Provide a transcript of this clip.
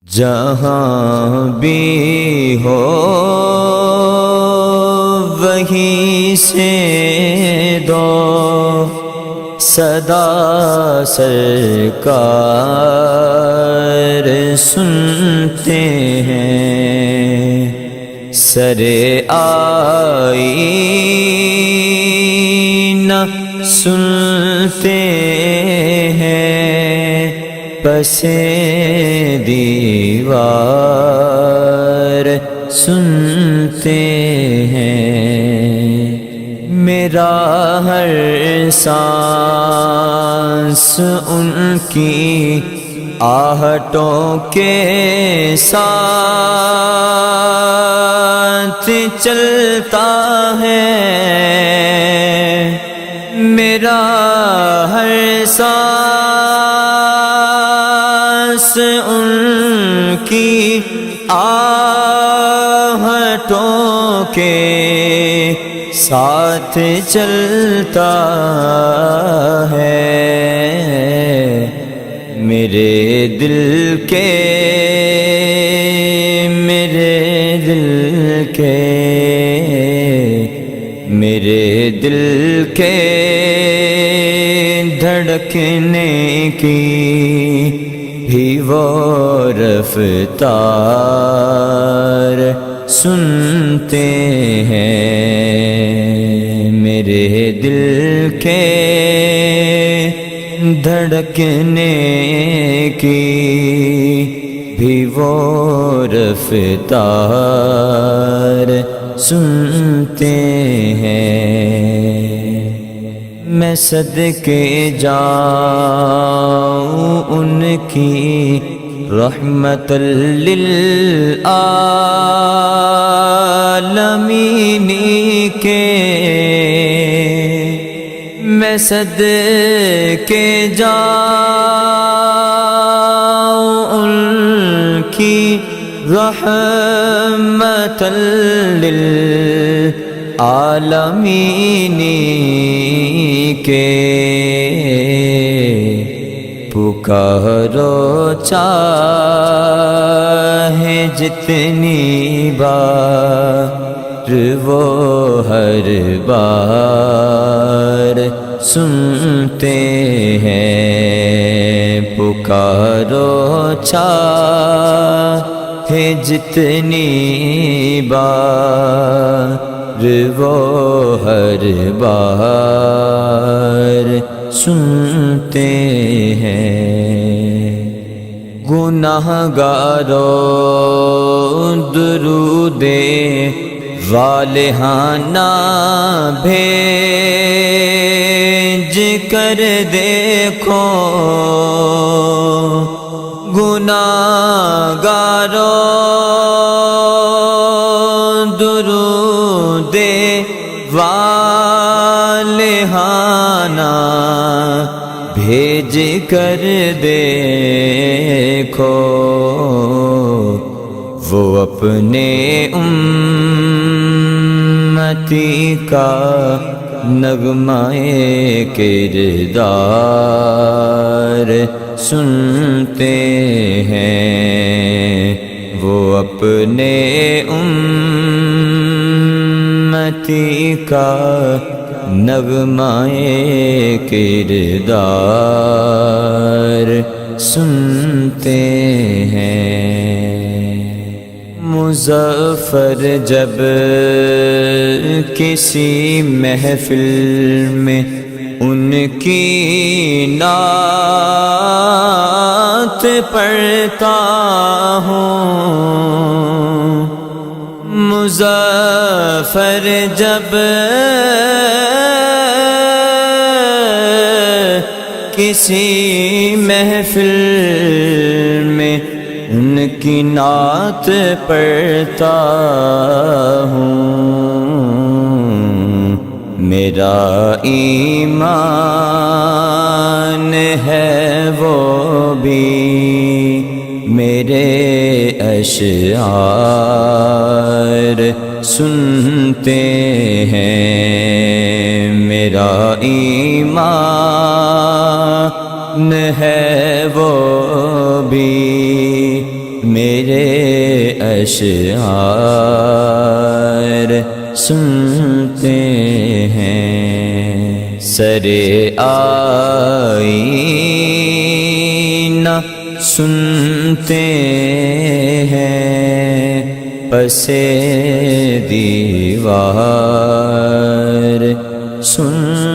جہاں بھی ہو وہیں سے دو صدا سرکار سنتے ہیں، سر آئینہ سنتے ہیں، پس دیوار سنتے ہیں، میرا ہر سانس ان کی آہٹوں کے ساتھ چلتا ہے، میرا ہر سانس ان کی آہٹوں کے ساتھ چلتا ہے، میرے دل کے دھڑکنے کی بھی وہ رفتار سنتے ہیں، میرے دل کے دھڑکنے کی بھی وہ رفتار سنتے ہیں، میں صدقے جاؤں ان کی رحمت للعالمین کے، میں صدقے جاؤں ان کی رحمت للعالمین کے، پکارو چاہے جتنی بار وہ ہر بار سنتے ہیں، پکارو چاہے جتنی بار وہ ہر بار سنتے ہیں، گناہگاروں درود والہانہ بھیج کر دیکھو، گناہگاروں درود والہانہ بھیج کر دیکھو، وہ اپنے امتی کا نغمہ کردار سنتے ہیں، وہ اپنے امتی کا نغمہ کردار سنتے ہیں، مظفر جب کسی محفل میں ان کی نعت پڑھتا ہوں، مظفر جب کسی محفل میں ان کی نعت پڑھتا ہوں، میرا ایمان ہے وہ بھی میرے اشعار سنتے ہیں، میرا ایمان ہے وہ بھی میرے اشعار سنتے ہیں، سرے آئینہ سنتے ہیں، پسے دیوار سنتے